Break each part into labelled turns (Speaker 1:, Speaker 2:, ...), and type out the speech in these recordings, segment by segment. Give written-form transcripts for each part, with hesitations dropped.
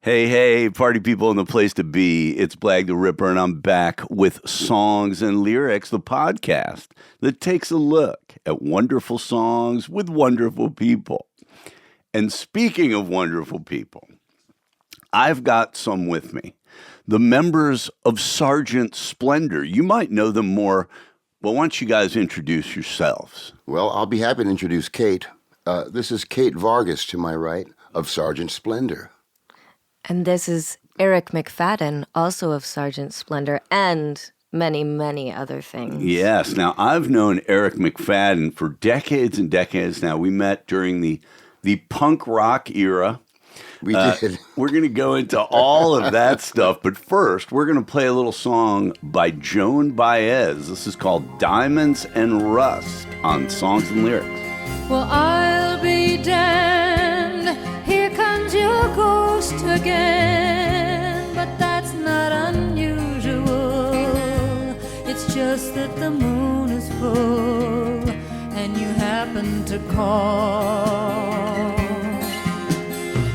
Speaker 1: Hey, hey, party people in the place to be. It's Blag the Ripper, and I'm back with Songs and Lyrics, the podcast that takes a look at wonderful songs with wonderful people. And speaking of wonderful people, I've got some with me. The members of Sergeant Splendor. You might know them more. Well, why don't you guys introduce yourselves?
Speaker 2: Well, I'll be happy to introduce Kate. This is Kate Vargas to my right of Sergeant Splendor.
Speaker 3: And this is Eric McFadden, also of Sergeant Splendor, and many, many other things.
Speaker 1: Yes. Now, I've known Eric McFadden for decades and decades now. We met during the punk rock era.
Speaker 2: We did.
Speaker 1: We're going to go into all of that stuff. But first, we're going to play a little song by Joan Baez. This is called Diamonds and Rust on Songs and Lyrics.
Speaker 4: Well, I'll be damned. Here comes your ghost again. But that's not unusual. It's just that the moon is full and you happen to call.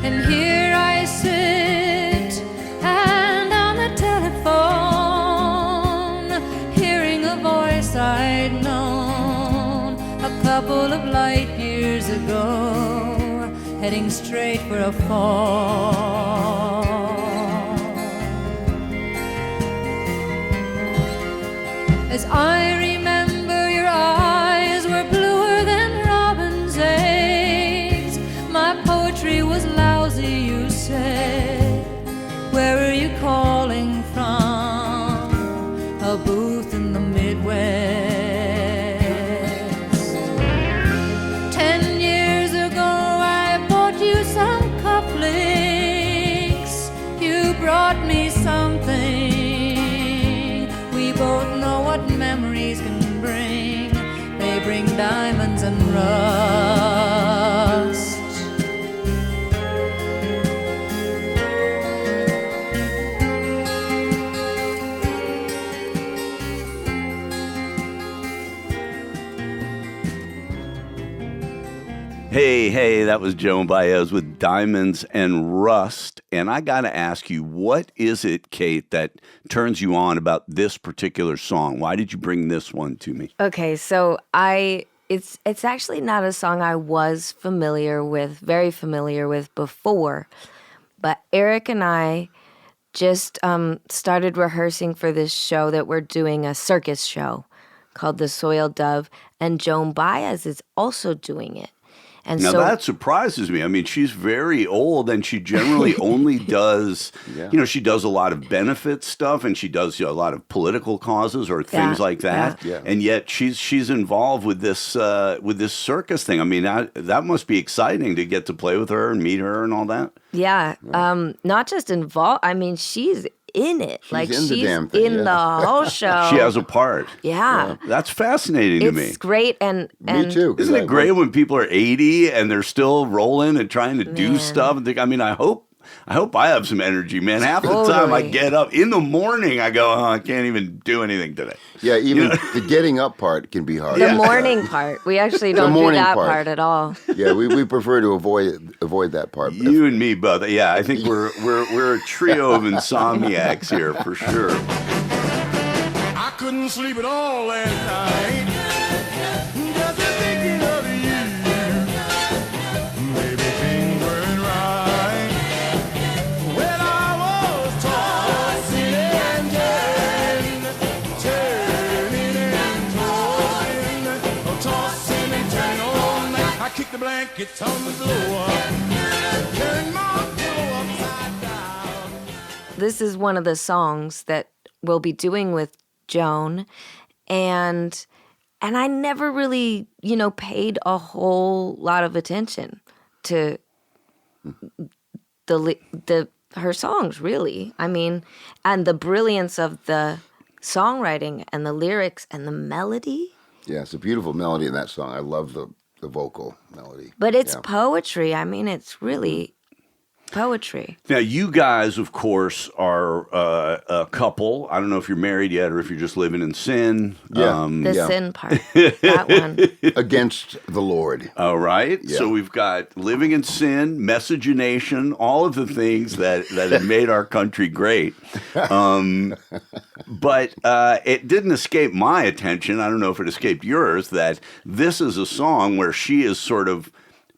Speaker 4: And here I sit and on the telephone, hearing a voice I'd known a couple of light years ago, heading straight for a fall. As I remember, your eyes were bluer than robin's eggs. My poetry was lousy, you said. Where are you calling from? A booth in the Midwest. 10 years ago I bought you some cufflinks. You brought me something. We both know what memories can bring. They bring diamonds and rust.
Speaker 1: Hey, that was Joan Baez with Diamonds and Rust. And I got to ask you, what is it, Kate, that turns you on about this particular song? Why did you bring this one to me?
Speaker 3: Okay, so it's actually not a song I was very familiar with before. But Eric and I just started rehearsing for this show that we're doing, a circus show called The Soiled Dove, and Joan Baez is also doing it. And
Speaker 1: now, that surprises me. I mean, she's very old, and she generally only does, she does a lot of benefit stuff, and she does a lot of political causes or things like that.
Speaker 2: Yeah.
Speaker 1: And yet she's involved with this circus thing. I mean, that must be exciting to get to play with her and meet her and all that.
Speaker 3: Yeah, not just involved. I mean, she's in it.
Speaker 2: She's in the damn thing,
Speaker 3: the whole show.
Speaker 1: She has a part.
Speaker 3: Yeah.
Speaker 1: That's fascinating to me.
Speaker 3: It's great. And
Speaker 2: Me too.
Speaker 1: Isn't it great when people are 80 and they're still rolling and trying to do stuff? And I mean, I hope I have some energy, man. Half the time I get up in the morning, I go, I can't even do anything today.
Speaker 2: Yeah, even the getting up part can be hard.
Speaker 3: The morning part. We actually don't do that part at all.
Speaker 2: Yeah, we prefer to avoid that part.
Speaker 1: You and me both. Yeah, I think we're a trio of insomniacs here for sure.
Speaker 5: I couldn't sleep at all last night. Just thinking of you. Baby, things weren't right. When I was tossing and turning and tossing and turning all night. I kicked the blankets on the floor, turned my pillow upside down.
Speaker 3: This is one of the songs that we'll be doing with Joan, and I never really, paid a whole lot of attention to her songs, really. I mean, and the brilliance of the songwriting and the lyrics and the melody.
Speaker 2: Yeah, it's a beautiful melody in that song. I love the vocal melody.
Speaker 3: But it's poetry. I mean, it's really poetry.
Speaker 1: Now, you guys, of course, are a couple. I don't know if you're married yet or if you're just living in sin.
Speaker 2: Yeah.
Speaker 3: The sin part, that one.
Speaker 2: Against the Lord.
Speaker 1: All right.
Speaker 2: Yeah.
Speaker 1: So we've got living in sin, miscegenation, all of the things that have made our country great. But it didn't escape my attention. I don't know if it escaped yours, that this is a song where she is sort of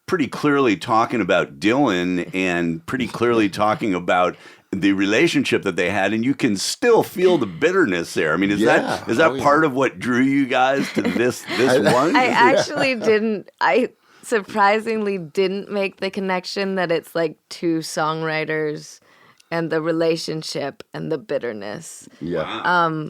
Speaker 1: pretty clearly talking about Dylan and pretty clearly talking about the relationship that they had, and you can still feel the bitterness there. I mean, is that part of what drew you guys to this one?
Speaker 3: I actually didn't. I surprisingly didn't make the connection that it's like two songwriters and the relationship and the bitterness.
Speaker 2: Yeah.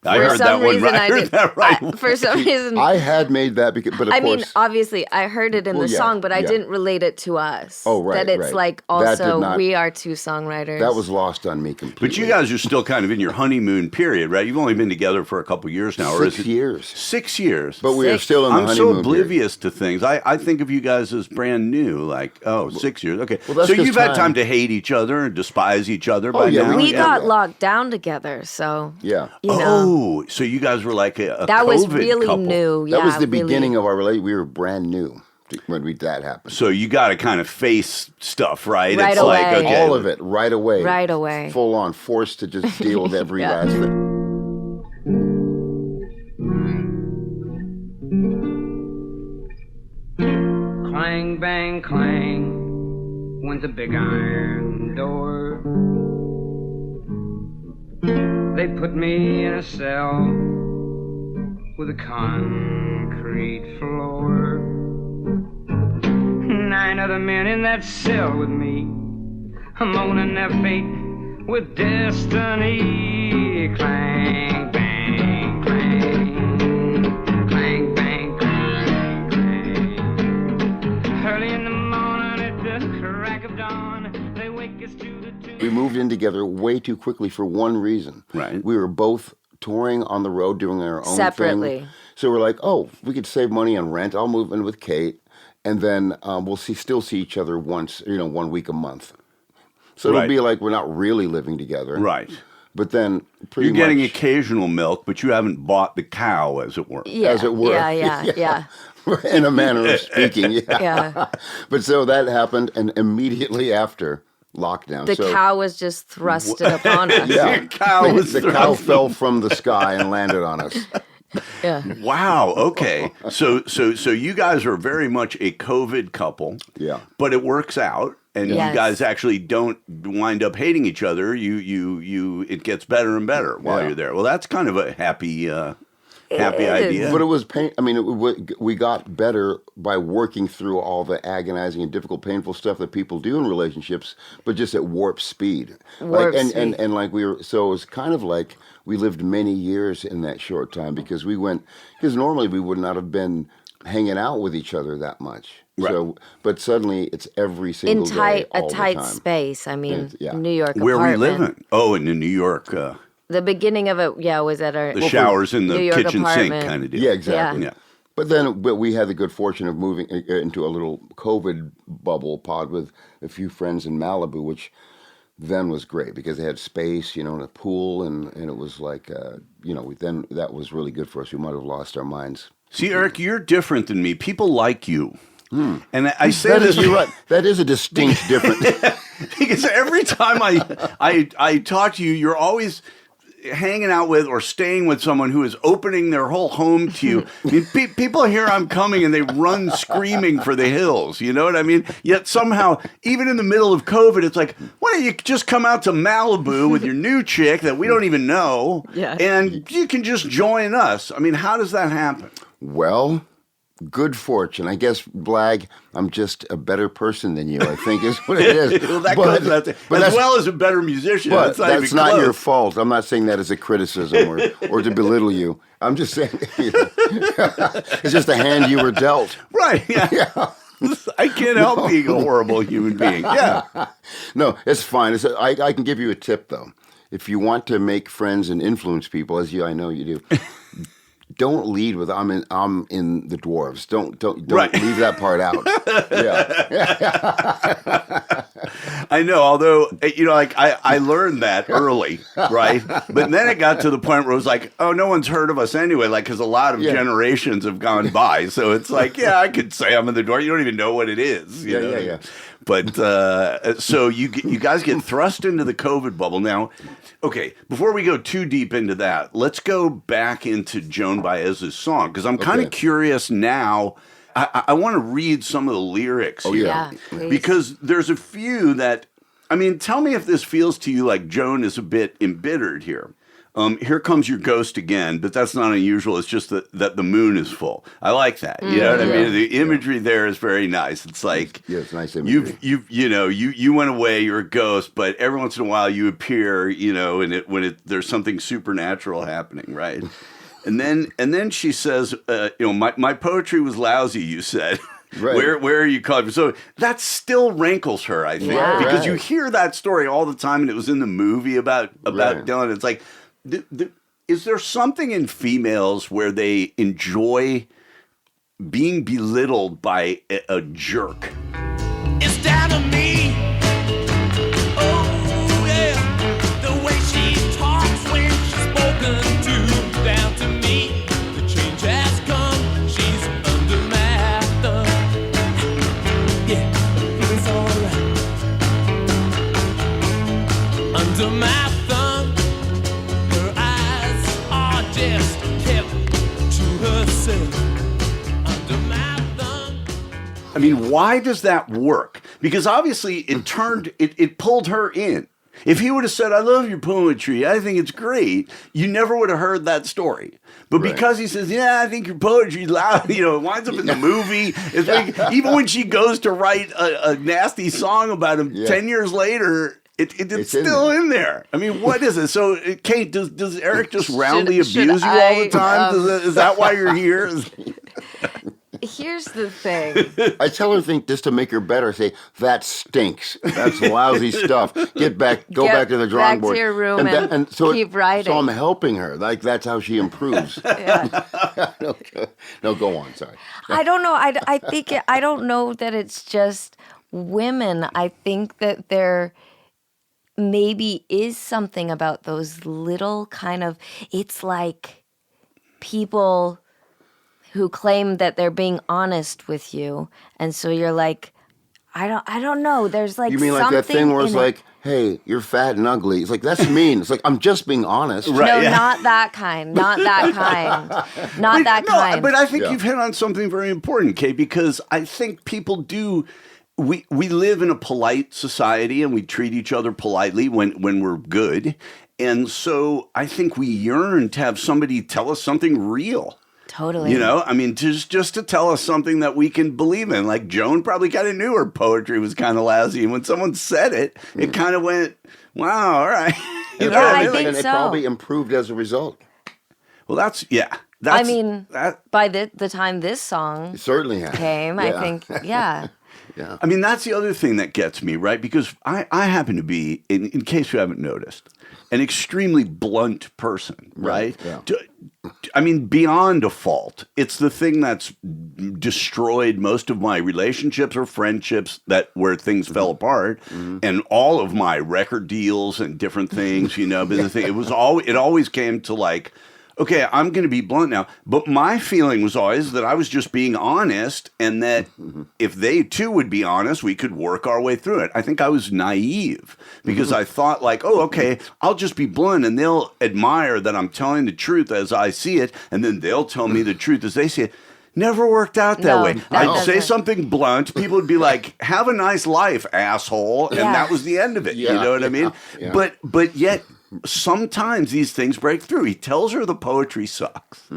Speaker 1: I heard that one right. I heard that right.
Speaker 3: For some reason,
Speaker 2: I had made that, but of course...
Speaker 3: I mean, obviously, I heard it in the song, but I didn't relate it to us.
Speaker 2: Oh, right,
Speaker 3: that it's like also we are two songwriters.
Speaker 2: That was lost on me completely.
Speaker 1: But you guys are still kind of in your honeymoon period, right? You've only been together for a couple years now.
Speaker 2: 6 years.
Speaker 1: 6 years.
Speaker 2: But we are still in the honeymoon
Speaker 1: I'm so oblivious to things. I think of you guys as brand new, like, 6 years. Okay.
Speaker 2: Well,
Speaker 1: so you've had time to hate each other and despise each other by now?
Speaker 3: We got locked down together, so...
Speaker 2: Yeah.
Speaker 3: You know.
Speaker 1: So you guys were like a
Speaker 3: that
Speaker 1: COVID
Speaker 3: was really
Speaker 1: couple.
Speaker 3: new.
Speaker 2: That was the beginning of our relationship. We were brand new when that happened.
Speaker 1: So you got to kind of face stuff, right?
Speaker 3: Right
Speaker 1: it's
Speaker 3: away.
Speaker 1: like, okay.
Speaker 2: All of it, right away.
Speaker 3: Right away.
Speaker 2: Full on, forced to just deal with every last thing.
Speaker 6: Clang, bang, clang, went the big iron door. They put me in a cell with a concrete floor. 9 other men in that cell with me, moaning their fate with destiny. Clang, bang, clang, clang, bang, clang, clang. Early in the morning at the crack of dawn, they wake us to the tune.
Speaker 2: We moved in together way too quickly for one reason.
Speaker 1: Right.
Speaker 2: We were both touring on the road, doing our own
Speaker 3: Separately.
Speaker 2: thing. So we're like, we could save money on rent. I'll move in with Kate, and then we'll still see each other once, 1 week a month. So it'll be like we're not really living together.
Speaker 1: Right.
Speaker 2: But then
Speaker 1: You're getting occasional milk, but you haven't bought the cow, as it were.
Speaker 3: Yeah,
Speaker 2: as it were.
Speaker 3: Yeah.
Speaker 2: In a manner of speaking,
Speaker 3: Yeah.
Speaker 2: But so that happened, and immediately after lockdown.
Speaker 3: The cow was just thrusted upon us.
Speaker 2: Yeah.
Speaker 1: The cow was
Speaker 2: the cow fell from the sky and landed on us.
Speaker 3: Yeah.
Speaker 1: Wow. Okay. So you guys are very much a COVID couple.
Speaker 2: Yeah.
Speaker 1: But it works out, and
Speaker 3: Yes.
Speaker 1: you guys actually don't wind up hating each other. You it gets better and better while you're there. Well, that's kind of a happy idea.
Speaker 2: But it was pain. I mean, we got better by working through all the agonizing and difficult, painful stuff that people do in relationships, but just at warp speed. And like we were, so it was kind of like we lived many years in that short time because normally we would not have been hanging out with each other that much.
Speaker 1: Right.
Speaker 2: So, but suddenly it's every single
Speaker 3: In
Speaker 2: day, all
Speaker 3: a
Speaker 2: the
Speaker 3: tight
Speaker 2: time.
Speaker 3: space. I mean,
Speaker 2: Yeah.
Speaker 3: New York
Speaker 1: Where
Speaker 3: apartment.
Speaker 1: we living? Oh, in New York.
Speaker 3: The beginning of it, was at our
Speaker 1: The showers in the
Speaker 3: New York
Speaker 1: kitchen sink
Speaker 3: apartment.
Speaker 1: kind of deal.
Speaker 2: Yeah, exactly.
Speaker 1: Yeah.
Speaker 2: But we had the good fortune of moving into a little COVID bubble pod with a few friends in Malibu, which then was great because they had space, and a pool, and it was like, then that was really good for us. We might have lost our minds.
Speaker 1: See, Eric, you're different than me. People like you. And I say
Speaker 2: That
Speaker 1: this.
Speaker 2: is, you're right. That is a distinct difference.
Speaker 1: Because every time I talk to you, you're always hanging out with or staying with someone who is opening their whole home to you. I mean, people hear I'm coming and they run screaming for the hills. You know what I mean? Yet somehow, even in the middle of COVID, it's like, why don't you just come out to Malibu with your new chick that we don't even know, and you can just join us. I mean, how does that happen?
Speaker 2: Well, good fortune. I guess, Blag, I'm just a better person than you, I think is what it is.
Speaker 1: Well, that goes without saying. As well as a better musician.
Speaker 2: But that's not
Speaker 1: close.
Speaker 2: your fault. I'm not saying that as a criticism or to belittle you. I'm just saying it's just a hand you were dealt.
Speaker 1: Right. Yeah. I can't help being a horrible human being. Yeah.
Speaker 2: No, it's fine. I can give you a tip, though. If you want to make friends and influence people, I know you do, don't lead with I'm in the dwarves. Don't
Speaker 1: Right.
Speaker 2: leave that part out.
Speaker 1: I know, although, like I learned that early, right? But then it got to the point where it was like, oh, no one's heard of us anyway, like, because a lot of generations have gone by. So it's like, yeah, I could say I'm in the door. You don't even know what it is. You know?
Speaker 2: Yeah.
Speaker 1: But so you guys get thrust into the COVID bubble. Now, okay, before we go too deep into that, let's go back into Joan Baez's song, because I'm kind of curious now. I want to read some of the lyrics here.
Speaker 3: Yeah, please.
Speaker 1: Because there's a few that, I mean, tell me if this feels to you like Joan is a bit embittered here. Here comes your ghost again, but that's not unusual. It's just that the moon is full. I like that. You know what I mean? The imagery there is very nice. It's like,
Speaker 2: it's nice imagery.
Speaker 1: You went away, you're a ghost, but every once in a while you appear, and when there's something supernatural happening, right? And then she says, my poetry was lousy, you said.
Speaker 2: Right.
Speaker 1: Where are you calling from? So that still rankles her, I think, because you hear that story all the time, and it was in the movie about Dylan. It's like, is there something in females where they enjoy being belittled by a jerk?
Speaker 5: It's down to me. Oh, yeah. The way she talks when she's spoken to. Down to me. The change has come. She's under my thumb. Yeah, it's alright. Under my thumb. Her eyes are just kept to herself. Under my thumb.
Speaker 1: I mean, why does that work? Because obviously it pulled her in. If he would have said, I love your poetry, I think it's great, you never would have heard that story. But because he says, yeah, I think your poetry's loud, it winds up in the movie. It's like, even when she goes to write a nasty song about him 10 years later, it's still in there. I mean, what is it? So, Kate, does Eric just roundly abuse you all the time? Is that why you're here?
Speaker 3: Here's the thing.
Speaker 2: I tell her just to make her better. Say that stinks. That's lousy stuff. Go back to the drawing board.
Speaker 3: Back to your room and
Speaker 2: so
Speaker 3: keep writing.
Speaker 2: So I'm helping her. Like that's how she improves. No, go on. Sorry.
Speaker 3: I don't know. I don't know that it's just women. I think that there maybe is something about those little kind of. It's like people who claim that they're being honest with you, and so you're like, I don't know. There's like,
Speaker 2: you mean like that thing where it's like, hey, you're fat and ugly. It's like, that's mean. It's like, I'm just being honest.
Speaker 1: Right,
Speaker 3: no, not that kind. Not that kind. Not that kind.
Speaker 1: But I think you've hit on something very important, Kate, because I think people do. We live in a polite society, and we treat each other politely when we're good, and so I think we yearn to have somebody tell us something real.
Speaker 3: Totally.
Speaker 1: I mean, just to tell us something that we can believe in. Like Joan probably kind of knew her poetry was kind of lousy, and when someone said it, it kind of went, "Wow, all right."
Speaker 3: I think
Speaker 2: and
Speaker 3: so.
Speaker 2: it probably improved as a result.
Speaker 1: Well, that's
Speaker 3: by the time this song
Speaker 2: It certainly has.
Speaker 3: came, I think,
Speaker 2: Yeah.
Speaker 1: I mean, that's the other thing that gets me, right? Because I happen to be, in case you haven't noticed, an extremely blunt person, right?
Speaker 2: Yeah.
Speaker 1: I mean, beyond a fault. It's the thing that's destroyed most of my relationships or friendships where things fell apart, and all of my record deals and different things. But the thing, it always came to like, okay, I'm going to be blunt now. But my feeling was always that I was just being honest, and that if they too would be honest, we could work our way through it. I think I was naive because I thought like, oh, okay, I'll just be blunt, and they'll admire that I'm telling the truth as I see it, and then they'll tell me the truth as they see it. Never worked out that way. I'd say something blunt. People would be like, have a nice life, asshole. And that was the end of it. You know what I mean?
Speaker 2: Yeah.
Speaker 1: But yet sometimes these things break through. He tells her the poetry sucks.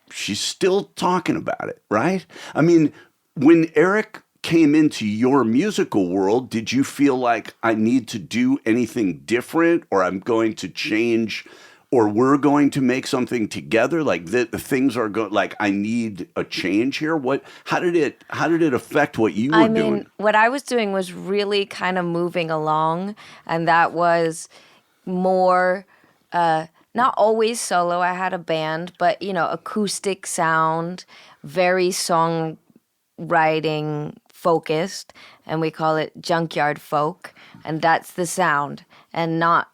Speaker 1: She's still talking about it, right? I mean, when Eric came into your musical world, did you feel like I need to do anything different, or I'm going to change, or we're going to make something together? Like the things are going, like I need a change here. How did it affect what you were doing?
Speaker 3: What I was doing was really kind of moving along, and that was more not always solo. I had a band, but, acoustic sound, very songwriting focused, and we call it junkyard folk, and that's the sound. And I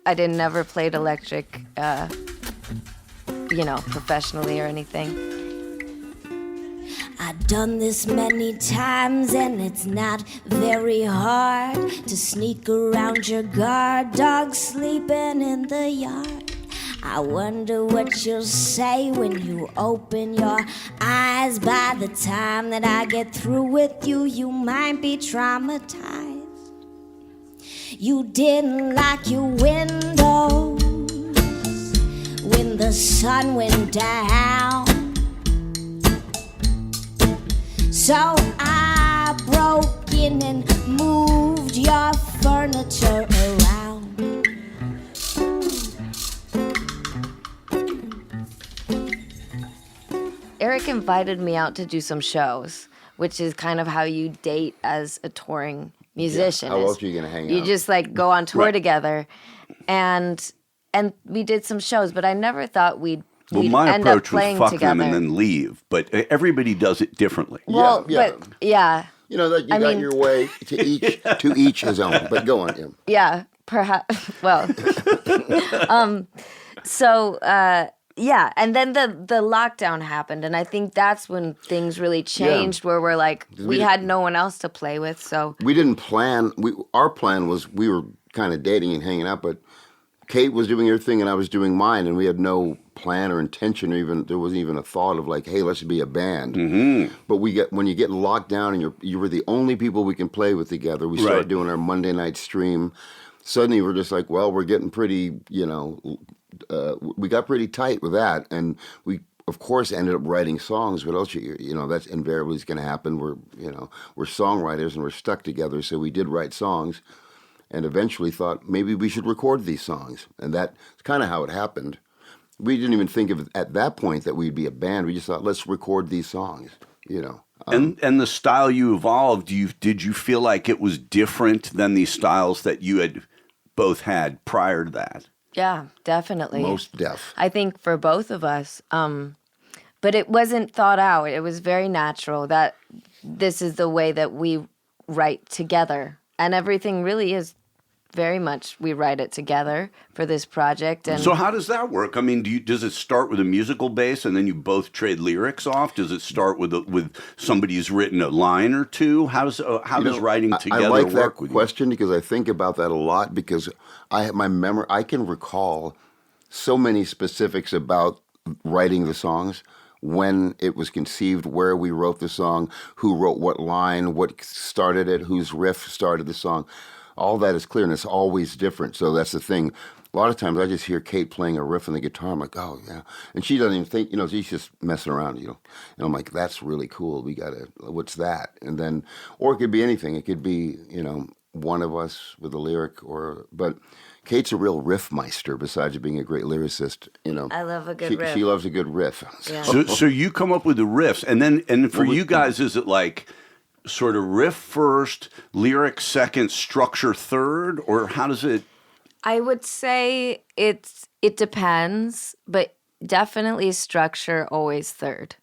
Speaker 3: never played electric, professionally or anything.
Speaker 7: I've done this many times and it's not very hard to sneak around your guard dog sleeping in the yard. I wonder what you'll say when you open your eyes. By the time that I get through with you, you might be traumatized. You didn't lock your windows when the sun went down. So I broke in and moved your furniture around.
Speaker 3: Eric invited me out to do some shows, which is kind of how you date as a touring musician.
Speaker 2: How else are you going to hang out?
Speaker 3: You just go on tour together. And we did some shows, but I never thought we'd
Speaker 1: my
Speaker 3: end up
Speaker 1: approach was
Speaker 3: playing
Speaker 1: fuck
Speaker 3: together.
Speaker 1: them and then leave. But everybody does it differently.
Speaker 3: Well,
Speaker 2: Yeah.
Speaker 3: but yeah.
Speaker 2: You know, that you got your way to each his own. But go on, Em.
Speaker 3: Yeah, perhaps. Well, yeah, and then the lockdown happened, and I think that's when things really changed. Where we're we had no one else to play with, so
Speaker 2: We didn't plan. Our plan was we were kind of dating and hanging out, but Kate was doing her thing and I was doing mine, and we had no plan or intention, or there wasn't even a thought of hey, let's be a band. Mm-hmm. But when you get locked down and you were the only people we can play with together, we started doing our Monday night stream. Suddenly we're just well, we're getting pretty, we got pretty tight with that, and we of course ended up writing songs. What else that's invariably is going to happen. We're songwriters and we're stuck together, so we did write songs. And eventually thought maybe we should record these songs. And that's kind of how it happened. We didn't even think of it at that point that we'd be a band. We just thought, let's record these songs,
Speaker 1: And the style you evolved, did you feel like it was different than the styles that you had both had prior to that?
Speaker 3: yeah, definitely.
Speaker 2: Most deaf.
Speaker 3: I think for both of us, but it wasn't thought out. It was very natural that this is the way that we write together, and everything really is very much we write it together for this project. And
Speaker 1: so how does that work? I mean, does it start with a musical base and then you both trade lyrics off? Does it start with somebody who's written a line or two? How does writing together
Speaker 2: I like
Speaker 1: work
Speaker 2: that
Speaker 1: with
Speaker 2: question because I think about that a lot, because I have my memory. I can recall so many specifics about writing the songs, when it was conceived, where we wrote the song, who wrote what line, what started it, whose riff started the song. All that is clear, and it's always different. So that's the thing. A lot of times I just hear Kate playing a riff on the guitar. I'm like, oh, yeah. And she doesn't even think, she's just messing around, And I'm like, that's really cool. What's that? And then, or it could be anything. It could be, one of us with a lyric, but Kate's a real riff meister besides being a great lyricist,
Speaker 3: I love a good riff.
Speaker 2: She loves a good riff.
Speaker 3: Yeah.
Speaker 1: So you come up with the riffs, and for you guys, is it sort of riff first, lyric second, structure third, or how does it?
Speaker 3: I would say it depends, but definitely structure always third.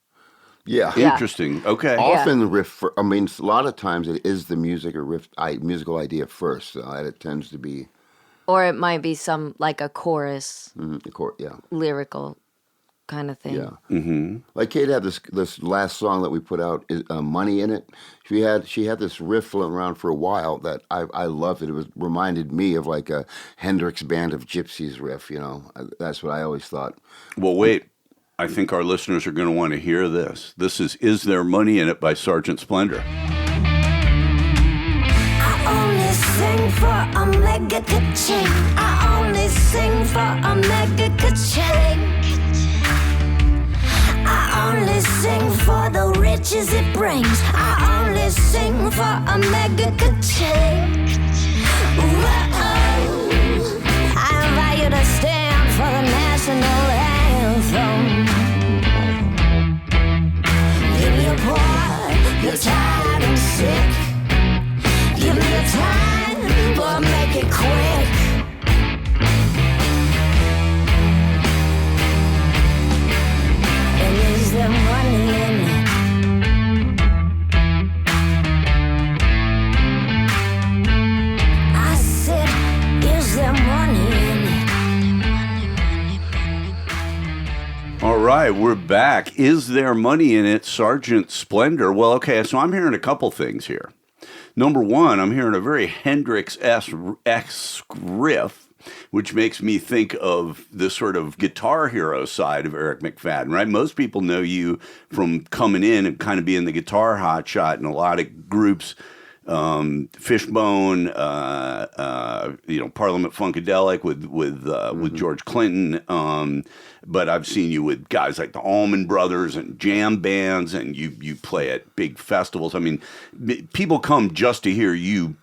Speaker 2: Yeah.
Speaker 1: Interesting. Okay.
Speaker 2: Often the riff, a lot of times it is the music or musical idea first. So it tends to be.
Speaker 3: Or it might be some, a chorus, lyrical kind of thing.
Speaker 2: Yeah. Mm-hmm. Like Kate had this last song that we put out, Money in It. She had this riff floating around for a while that I loved it. It reminded me of a Hendrix Band of Gypsies riff, That's what I always thought.
Speaker 1: Well, wait. I think our listeners are going to want to hear this. This is There Money in It by Sergeant Splendor.
Speaker 7: I only sing for a mega ka-ching. I only sing for a mega ka-ching. I only sing for the riches it brings. I only sing for a mega ka-ching. Whoa. I invite you to stand for the national anthem. Give me a part, you're tired and sick. Give me a time, but make it quick.
Speaker 1: right, we're back. Is there money in it, Sergeant Splendor? Well, okay, so I'm hearing a couple things here. Number one, I'm hearing a very Hendrix-esque riff, which makes me think of the sort of guitar hero side of Eric McFadden, right? Most people know you from coming in and kind of being the guitar hotshot in a lot of groups. Fishbone, Parliament Funkadelic with George Clinton. But I've seen you with guys like the Allman Brothers and jam bands, and you play at big festivals. I mean, people come just to hear you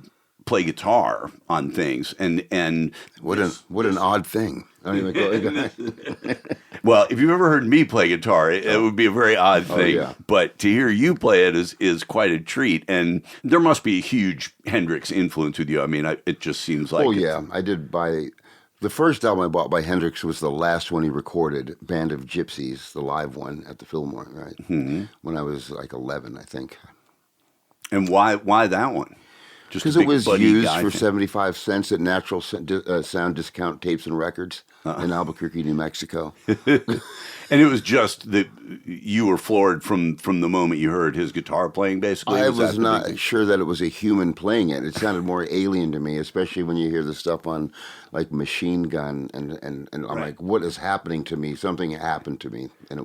Speaker 1: play guitar on things, and
Speaker 2: what an odd thing. I mean,
Speaker 1: well, if you've ever heard me play guitar, it would be a very odd thing.
Speaker 2: Yeah.
Speaker 1: But to hear you play it is quite a treat. And there must be a huge Hendrix influence with you. I mean, it just seems like.
Speaker 2: Oh, yeah. I did buy. The first album I bought by Hendrix was the last one he recorded, Band of Gypsies, the live one at the Fillmore, right? Mm-hmm. When I was like 11, I think.
Speaker 1: And why that one?
Speaker 2: Because it was used for 75 cents at Natural Sound Discount Tapes and Records in Albuquerque, New Mexico.
Speaker 1: And it was just that you were floored from the moment you heard his guitar playing, basically?
Speaker 2: I was not sure that it was a human playing it. It sounded more alien to me, especially when you hear the stuff on like Machine Gun. And I'm like, what is happening to me? Something happened to me. And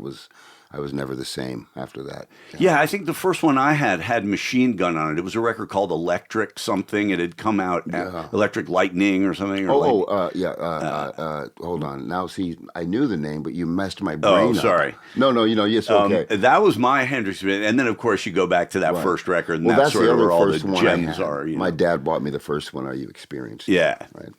Speaker 2: I was never the same after that.
Speaker 1: Yeah, I think the first one I had Machine Gun on it. It was a record called Electric something. It had come out, Electric Lightning or something.
Speaker 2: Hold on. Now, see, I knew the name, but you messed my brain up.
Speaker 1: Oh, sorry.
Speaker 2: No, yes, okay.
Speaker 1: That was my Hendrix band. And then, of course, you go back to that first record, and that's sort of where all the gems are.
Speaker 2: My dad bought me the first one, Are You Experienced?
Speaker 1: Yeah.
Speaker 2: Right.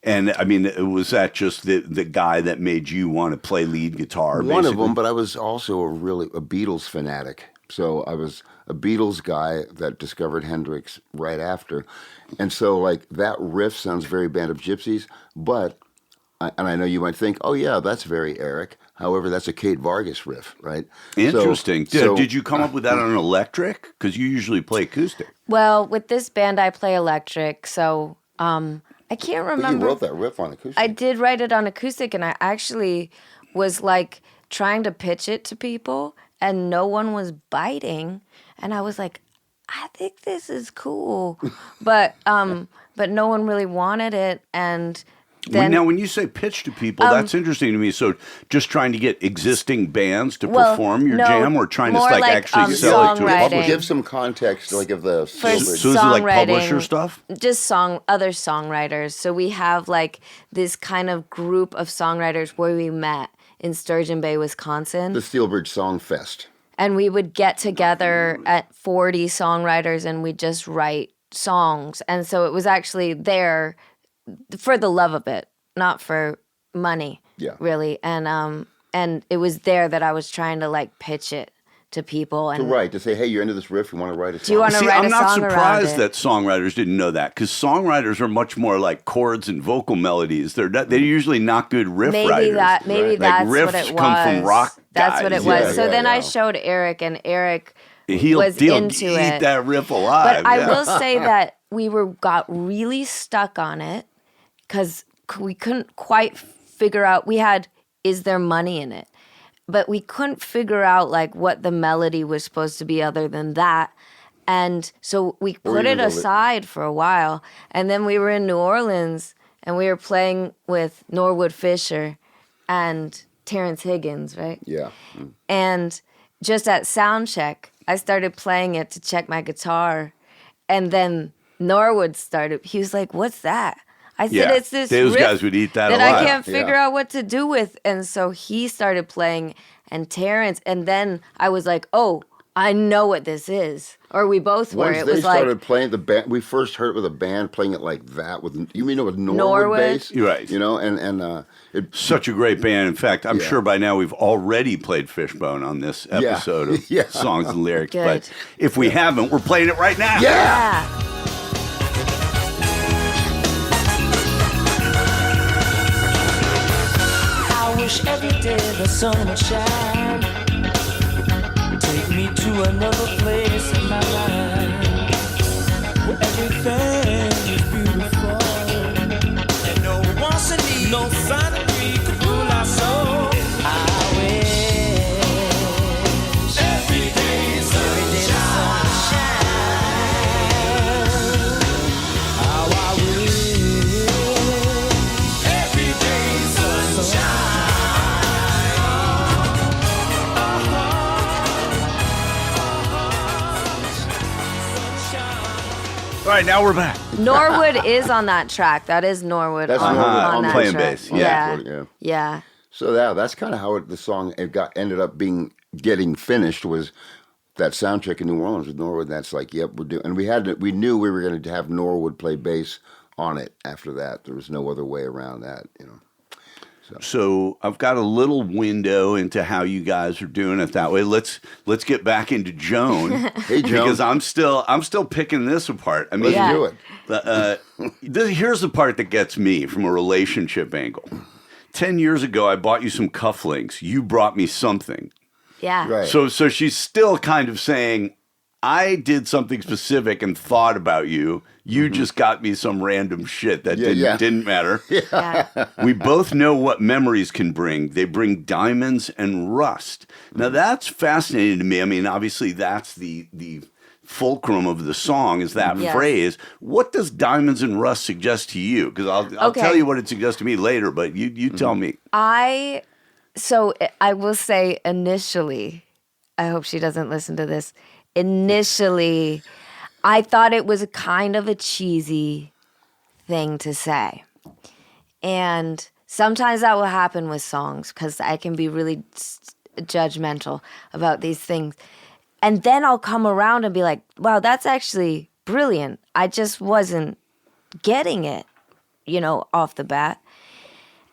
Speaker 1: And, I mean, was that just the guy that made you want to play lead guitar,
Speaker 2: One of them, but I was also a Beatles fanatic. So I was a Beatles guy that discovered Hendrix right after. And so, like, that riff sounds very Band of Gypsies, but, and I know you might think, oh, yeah, that's very Eric. However, that's a Kate Vargas riff, right?
Speaker 1: Interesting. Did you come up with that on an electric? Because you usually play acoustic.
Speaker 3: Well, with this band, I play electric, so... I can't remember.
Speaker 2: But you wrote that riff on acoustic.
Speaker 3: I did write it on acoustic, and I actually was like trying to pitch it to people, and no one was biting. And I was like, I think this is cool, but no one really wanted it. And then,
Speaker 1: now, when you say pitch to people, that's interesting to me. So, just trying to get existing bands to perform your jam, or trying to actually sell it to a publisher?
Speaker 2: Give some context, like of the.
Speaker 1: So is it like publisher stuff?
Speaker 3: Just other songwriters. So we have like this kind of group of songwriters where we met in Sturgeon Bay, Wisconsin.
Speaker 2: The Steelbridge Song Fest.
Speaker 3: And we would get together at 40 songwriters, and we'd just write songs. And so it was actually there for the love of it, not for money, really. And it was there that I was trying to like pitch it to people. And
Speaker 2: to say, hey, you're into this riff, you want to write a song?
Speaker 3: Do you want to write a song around it?
Speaker 1: I'm not surprised that songwriters didn't know that, because songwriters are much more like chords and vocal melodies. They're usually not good riff writers.
Speaker 3: Maybe that's
Speaker 1: riffs
Speaker 3: what it was.
Speaker 1: Come from rock guys.
Speaker 3: That's what it was. So then I showed Eric, and Eric was into it.
Speaker 1: Eat that riff alive.
Speaker 3: But I will say that we got really stuck on it, because we couldn't quite figure out. We had, is there money in it? But we couldn't figure out like what the melody was supposed to be other than that. And so we put it aside for a while. And then we were in New Orleans, and we were playing with Norwood Fisher and Terrence Higgins, right?
Speaker 2: Yeah.
Speaker 3: And just at sound check, I started playing it to check my guitar. And then Norwood started, he was like, what's that? I said, it's this
Speaker 1: those
Speaker 3: riff
Speaker 1: guys would eat that
Speaker 3: that
Speaker 1: alive.
Speaker 3: I can't figure out what to do with. And so he started playing, and Terrence, and then I was like, oh, I know what this is. Or we both were.
Speaker 2: Once they started playing the band, we first heard it with a band playing it like that. With Norwood bass?
Speaker 1: Right.
Speaker 2: You know, and
Speaker 1: such a great band. In fact, I'm sure by now we've already played Fishbone on this episode of Songs and Lyrics.
Speaker 3: Good.
Speaker 1: But if we haven't, we're playing it right now.
Speaker 3: Yeah.
Speaker 5: Every day the sun would shine. Take me to another place in my life where everything is beautiful, and no one's in need, no sign of greed could rule our soul. I will
Speaker 1: right, now we're back.
Speaker 3: Norwood is on that track. That is Norwood
Speaker 2: That's
Speaker 3: on,
Speaker 2: Norwood.
Speaker 3: on
Speaker 1: On
Speaker 3: that
Speaker 1: playing
Speaker 3: track.
Speaker 1: bass,
Speaker 2: yeah.
Speaker 3: Yeah.
Speaker 2: So that's kind of how the song ended up getting finished, was that sound check in New Orleans with Norwood. That's like, yep, we're doing. And we knew we were going to have Norwood play bass on it. After that, there was no other way around that, you know.
Speaker 1: So I've got a little window into how you guys are doing it that way. Let's get back into Joan.
Speaker 2: Hey, Joan.
Speaker 1: Because I'm still picking this apart. I mean,
Speaker 2: Let's do it.
Speaker 1: here's the part that gets me from a relationship angle. 10 years ago, I bought you some cufflinks. You brought me something.
Speaker 3: Yeah.
Speaker 2: Right.
Speaker 1: So she's still kind of saying, I did something specific and thought about you. You just got me some random shit that didn't matter.
Speaker 3: Yeah.
Speaker 1: We both know what memories can bring. They bring diamonds and rust. Now that's fascinating to me. I mean, obviously that's the fulcrum of the song is that phrase. What does diamonds and rust suggest to you? Because I'll tell you what it suggests to me later, but you tell me.
Speaker 3: So I will say initially, I hope she doesn't listen to this. Initially, I thought it was a kind of a cheesy thing to say. And sometimes that will happen with songs because I can be really judgmental about these things. And then I'll come around and be like, wow, that's actually brilliant. I just wasn't getting it, off the bat.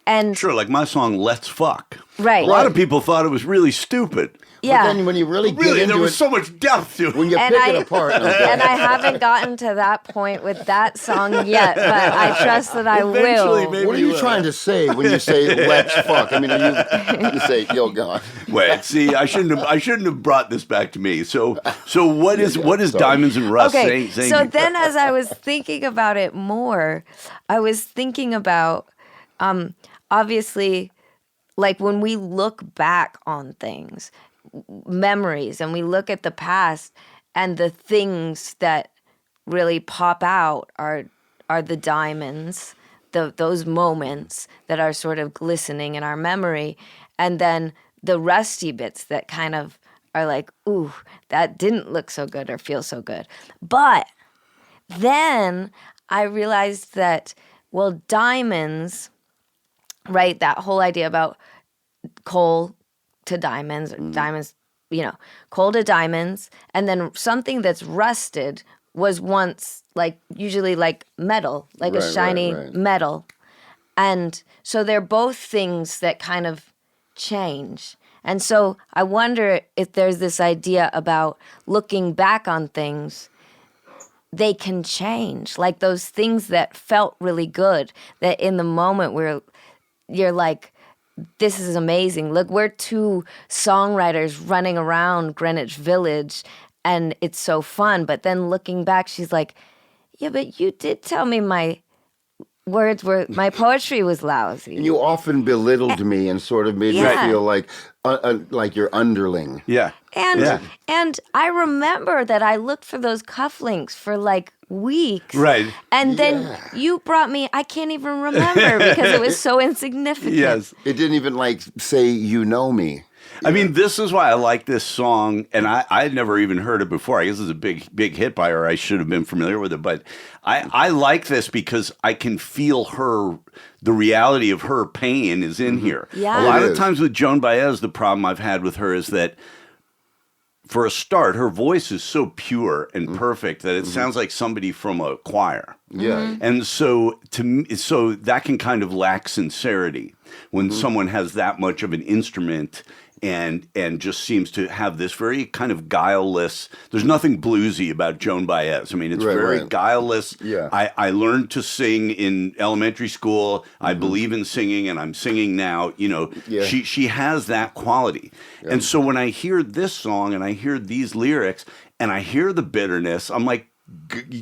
Speaker 3: And
Speaker 1: Sure, like my song "Let's Fuck."
Speaker 3: Right.
Speaker 1: A lot of people thought it was really stupid.
Speaker 3: yeah.
Speaker 2: But then when you really get
Speaker 1: Really,
Speaker 2: into
Speaker 1: there was
Speaker 2: it,
Speaker 1: so much depth to it.
Speaker 2: when you
Speaker 3: And
Speaker 2: pick
Speaker 3: I-
Speaker 2: it apart,
Speaker 3: and I haven't gotten to that point with that song yet, but I trust that I
Speaker 1: Eventually,
Speaker 3: will.
Speaker 1: maybe.
Speaker 2: what are you trying to say when you say "let's fuck"? I mean, you say "yo, God"?
Speaker 1: Wait, see, I shouldn't have brought this back to me. So what is
Speaker 2: sorry.
Speaker 1: diamonds and rust
Speaker 3: Okay,
Speaker 1: saying?
Speaker 3: so then as I was thinking about it more, I was thinking about, obviously, like when we look back on things, memories, and we look at the past, and the things that really pop out are the diamonds, those moments that are sort of glistening in our memory, and then the rusty bits that kind of are like, ooh, that didn't look so good or feel so good. But then I realized that, well, diamonds, right, that whole idea about coal to diamonds, diamonds, coal to diamonds, and then something that's rusted was once usually like metal, like a shiny metal. And so they're both things that kind of change. And so I wonder if there's this idea about looking back on things, they can change. Like those things that felt really good, that in the moment where you're like, this is amazing. Look, we're two songwriters running around Greenwich Village and it's so fun. But then looking back, she's like, yeah, but you did tell me my poetry was lousy.
Speaker 2: And you often belittled me and sort of made me feel like your underling.
Speaker 1: Yeah.
Speaker 3: And I remember that I looked for those cufflinks for like weeks.
Speaker 1: Right.
Speaker 3: And then you brought me, I can't even remember because it was so insignificant.
Speaker 1: Yes.
Speaker 2: It didn't even say "you know me."
Speaker 1: I mean, this is why I like this song, and I had never even heard it before. I guess it's a big hit by her. I should have been familiar with it, but I like this because I can feel the reality of her pain is in here.
Speaker 3: Yeah.
Speaker 1: A lot
Speaker 2: It
Speaker 1: of
Speaker 2: is.
Speaker 1: times with Joan Baez, the problem I've had with her is that, for a start, her voice is so pure and perfect that it sounds like somebody from a choir.
Speaker 2: Yeah.
Speaker 1: And so so that can kind of lack sincerity when someone has that much of an instrument and just seems to have this very kind of guileless. There's nothing bluesy about Joan Baez. I mean, it's very guileless.
Speaker 2: Yeah.
Speaker 1: I learned to sing in elementary school. I believe in singing, and I'm singing now. She has that quality. Yeah. And so when I hear this song and I hear these lyrics and I hear the bitterness, I'm like,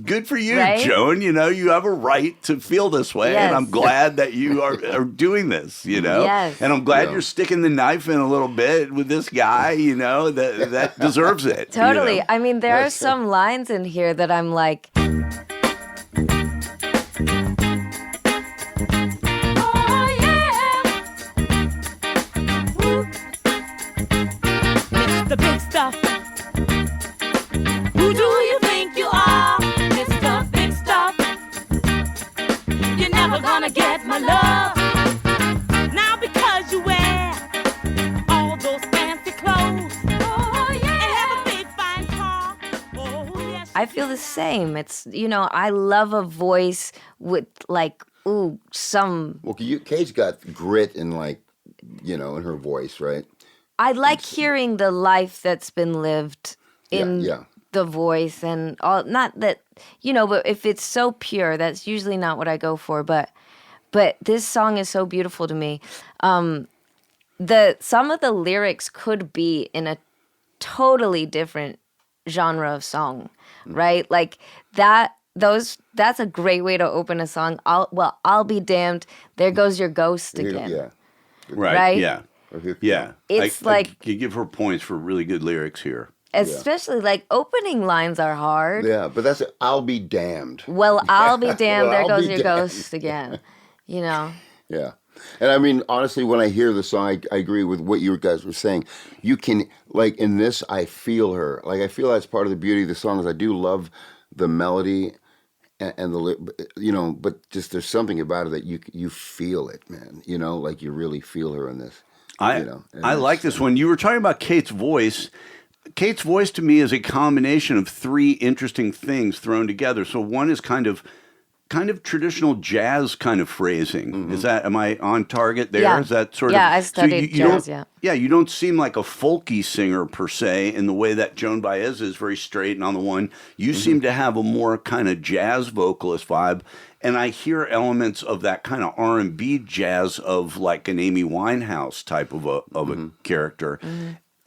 Speaker 1: good for you,
Speaker 3: right?
Speaker 1: Joan. You have a right to feel this way,
Speaker 3: Yes.
Speaker 1: and I'm glad that you are doing this.
Speaker 3: Yes.
Speaker 1: And I'm glad you're sticking the knife in a little bit with this guy. That deserves it.
Speaker 3: Totally. I mean, there are some lines in here that I'm like,
Speaker 4: Oh yeah, Mr. Big Stuff. Who do you think you are, Mr. Big
Speaker 8: never gonna get my love. Now because you wear all those fancy clothes, oh yeah, and have a big fine car, oh yes.
Speaker 3: I feel the same. It's, I love a voice with like, some.
Speaker 2: Well, Kate's got grit in in her voice, right?
Speaker 3: I like hearing the life that's been lived in the voice and all. Not that, but if it's so pure, that's usually not what I go for. But this song is so beautiful to me. Some of the lyrics could be in a totally different genre of song, right? Like that. That's a great way to open a song. I'll be damned. There goes your ghost again.
Speaker 2: Yeah.
Speaker 1: Right. Yeah. Yeah.
Speaker 3: It's
Speaker 1: you give her points for really good lyrics here.
Speaker 3: Especially like opening lines are hard.
Speaker 2: Yeah, but that's I'll be damned.
Speaker 3: Well, I'll be damned. There
Speaker 2: I'll
Speaker 3: goes
Speaker 2: be
Speaker 3: your
Speaker 2: damned.
Speaker 3: ghost again. Yeah.
Speaker 2: And I mean, honestly, when I hear the song, I agree with what you guys were saying. You can, in this, I feel her. I feel that's part of the beauty of the song is I do love the melody and the, but just there's something about it that you feel it, man. You really feel her in this.
Speaker 1: I like this one. You were talking about Kate's voice. Kate's voice to me is a combination of three interesting things thrown together. So one is kind of traditional jazz kind of phrasing.
Speaker 2: Mm-hmm.
Speaker 1: Am I on target there?
Speaker 3: Yeah.
Speaker 1: Is that sort of?
Speaker 3: Yeah, I studied jazz, yeah.
Speaker 1: Yeah, you don't seem like a folky singer per se in the way that Joan Baez is, very straight and on the one. You seem to have a more kind of jazz vocalist vibe. And I hear elements of that kind of R&B jazz of like an Amy Winehouse type of a character.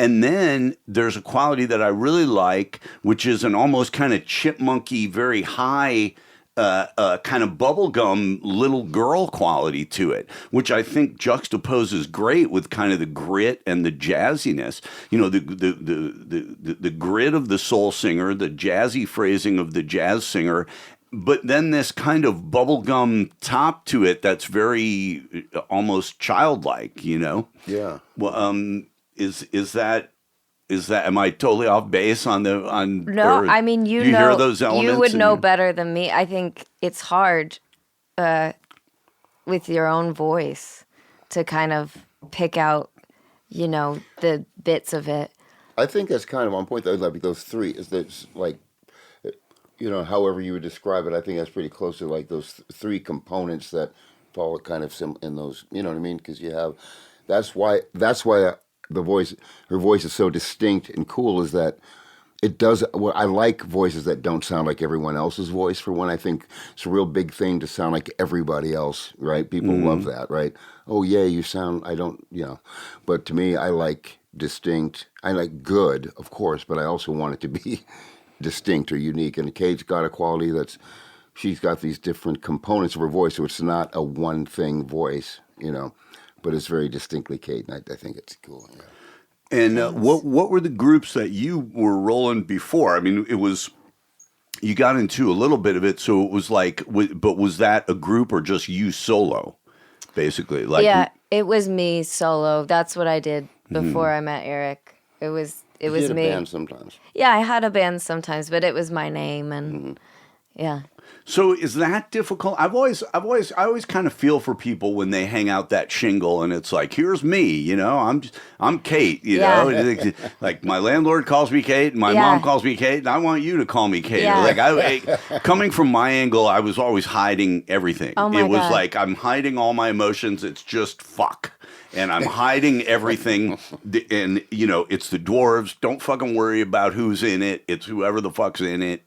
Speaker 1: And then there's a quality that I really like, which is an almost kind of chipmunky, very high kind of bubblegum little girl quality to it, which I think juxtaposes great with kind of the grit and the jazziness. The grit of the soul singer, the jazzy phrasing of the jazz singer, but then this kind of bubblegum top to it that's very almost childlike,
Speaker 2: Yeah.
Speaker 1: Well, is that am I totally off base on
Speaker 3: No, I mean, you know,
Speaker 1: hear those elements?
Speaker 3: You would know better than me. I think it's hard with your own voice to kind of pick out, the bits of it.
Speaker 2: I think that's kind of on point, though. Those three is that however you would describe it, I think that's pretty close to those three components that fall kind of in those. You know what I mean? Because you have that's why her voice is so distinct and cool. Is that it does? Well, I like voices that don't sound like everyone else's voice. For one, I think it's a real big thing to sound like everybody else. Right? People love that. Right? Oh yeah, you sound. I don't. But to me, I like distinct. I like good, of course, but I also want it to be distinct or unique. And Kate's got a quality she's got these different components of her voice, so it's not a one thing voice, but it's very distinctly Kate, and I think it's cool. Yeah.
Speaker 1: And what were the groups that you were rolling before? I mean, you got into a little bit of it, so it was but was that a group or just you solo, basically?
Speaker 3: It was me solo. That's what I did before I met Eric. It was me.
Speaker 2: You had a band sometimes.
Speaker 3: Yeah, I had a band sometimes, but it was my name, and yeah.
Speaker 1: So is that difficult? I always kind of feel for people when they hang out that shingle and it's like, here's me, I'm Kate, like my landlord calls me Kate and my mom calls me Kate and I want you to call me Kate.
Speaker 3: Yeah.
Speaker 1: Coming from my angle, I was always hiding everything.
Speaker 3: Oh my
Speaker 1: it was
Speaker 3: God.
Speaker 1: like I'm hiding all my emotions. It's just fuck. And I'm hiding everything, and it's the dwarves. Don't fucking worry about who's in it. It's whoever the fuck's in it.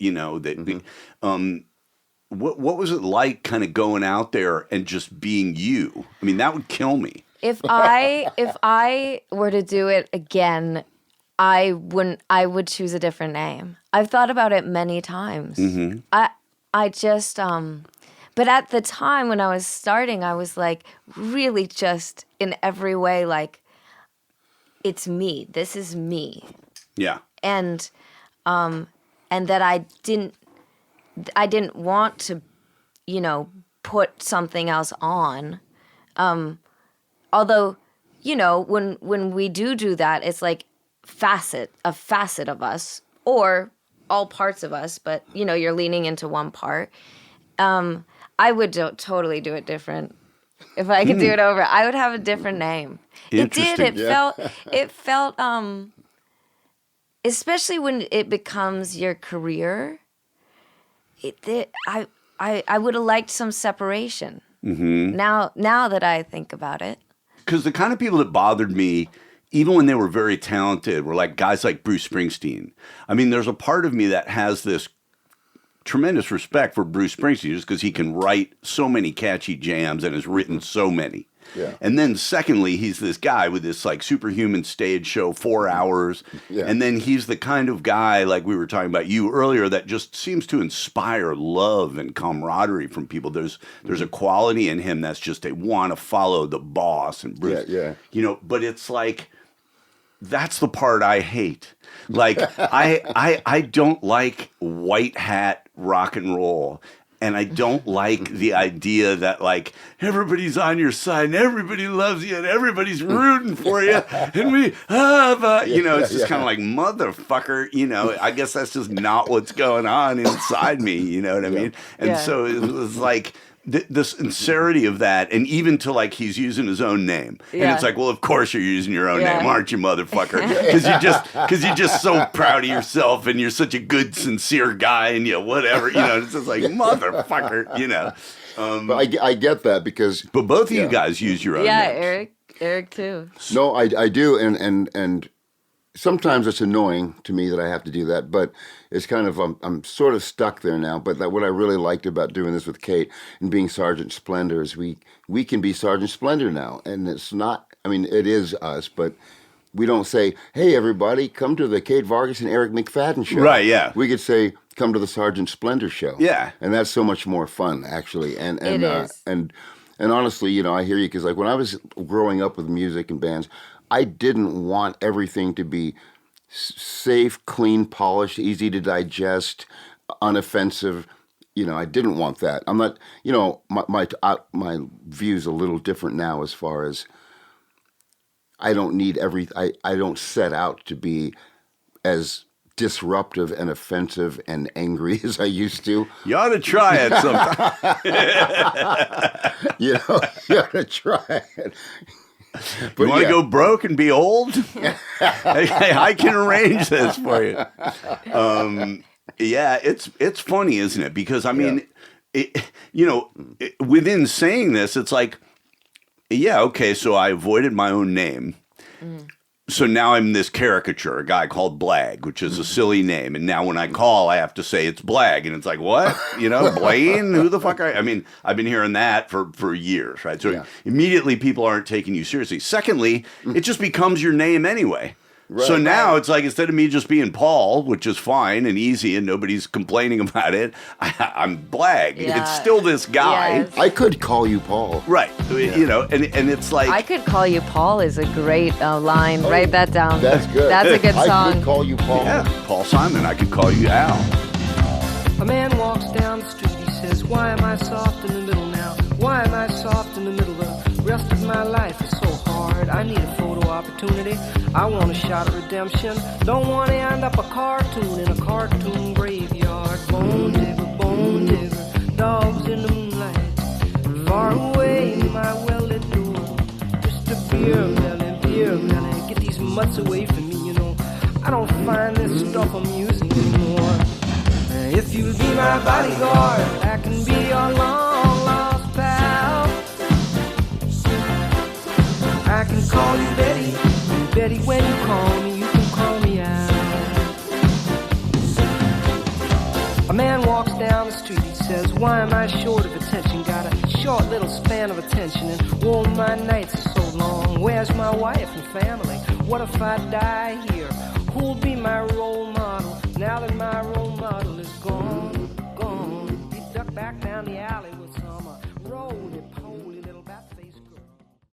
Speaker 1: What was it like, kind of going out there and just being you? I mean, that would kill me.
Speaker 3: If I were to do it again, I would choose a different name. I've thought about it many times. I just but at the time when I was starting, I was like really just in every way like it's me. This is me.
Speaker 1: Yeah.
Speaker 3: And that I didn't want to, put something else on. Although, when we do that, it's like a facet of us or all parts of us, but you're leaning into one part. I would totally do it different. If I could do it over, I would have a different name. It did. It felt, especially when it becomes your career. I would have liked some separation. Mm-hmm. Now that I think about it,
Speaker 1: because the kind of people that bothered me, even when they were very talented, were like guys like Bruce Springsteen. I mean, there's a part of me that has this tremendous respect for Bruce Springsteen just because he can write so many catchy jams and has written so many.
Speaker 2: Yeah.
Speaker 1: And then secondly, he's this guy with this like superhuman stage show, 4 hours. Yeah. And then he's the kind of guy, like we were talking about you earlier, that just seems to inspire love and camaraderie from people. There's a quality in him that's just they want to follow the boss and Bruce.
Speaker 2: Yeah.
Speaker 1: You know, but it's like that's the part I hate. Like I don't like white hat rock and roll. And I don't like the idea that, like, everybody's on your side and everybody loves you and everybody's rooting for you. And we have, you know, it's just kind of like, motherfucker, you know, I guess that's just not what's going on inside me. You know what I mean? And so it was like the sincerity of that. And even to, like, he's using his own name. And it's like, well, of course you're using your own name, aren't you, motherfucker? Because you're just so proud of yourself and you're such a good, sincere guy and, you know, whatever. You know, it's just like, motherfucker, you know.
Speaker 2: But I get that because...
Speaker 1: But both of you guys use your own names.
Speaker 3: Eric too.
Speaker 2: No, I do, and sometimes it's annoying to me that I have to do that, but it's kind of, I'm sort of stuck there now. But what I really liked about doing this with Kate and being Sergeant Splendor is we can be Sergeant Splendor now. And it's not, I mean, it is us, but we don't say, hey, everybody, come to the Kate Vargas and Eric McFadden show.
Speaker 1: Right, yeah.
Speaker 2: We could say, come to the Sergeant Splendor show.
Speaker 1: Yeah.
Speaker 2: And that's so much more fun, actually. And
Speaker 3: it is.
Speaker 2: And honestly, you know, I hear you, because like when I was growing up with music and bands, I didn't want everything to be safe, clean, polished, easy to digest, unoffensive. You know, I didn't want that. I'm not, you know, my view's a little different now as far as I don't need I don't set out to be as disruptive and offensive and angry as I used to.
Speaker 1: You ought to try it sometime.
Speaker 2: You know, you ought to try it.
Speaker 1: But you want to go broke and be old? I can arrange this for you. Yeah, it's funny, isn't it? Because, I mean, within saying this, it's like, yeah, okay, so I avoided my own name. Mm. So now I'm this caricature, a guy called Blag, which is a silly name. And now when I call, I have to say it's Blag. And it's like, what? You know, Blaine? Who the fuck are you? I mean, I've been hearing that for years, right? So immediately people aren't taking you seriously. Secondly, it just becomes your name anyway. Right, so now it's like, instead of me just being Paul, which is fine and easy and nobody's complaining about it, I'm Blag. Yeah. It's still this guy.
Speaker 2: Yes. I could call you Paul.
Speaker 1: Right. Yeah. You know, and it's like...
Speaker 3: I could call you Paul is a great line. Write that down.
Speaker 2: That's good.
Speaker 3: That's a good song.
Speaker 2: I could call you Paul.
Speaker 1: Yeah, Paul Simon. I could call you Al.
Speaker 9: A man walks down the street. He says, why am I soft in the middle now? Why am I soft in the middle? The rest of my life is so hard. I need a photo opportunity. I want a shot at redemption. Don't want to end up a cartoon in a cartoon graveyard. Bone digger, dogs in the moonlight. Far away, my well-lit door. Just a beer melon. Get these mutts away from me, you know. I don't find this stuff amusing anymore. If you'll be my bodyguard, I can be your long-lost pal. I can call you Betty. Betty, when you call me, you can call me out. A man walks down the street, he says, why am I short of attention? Got a short little span of attention, and oh, my nights are so long. Where's my wife and family? What if I die here? Who'll be my role model now that my role model is gone?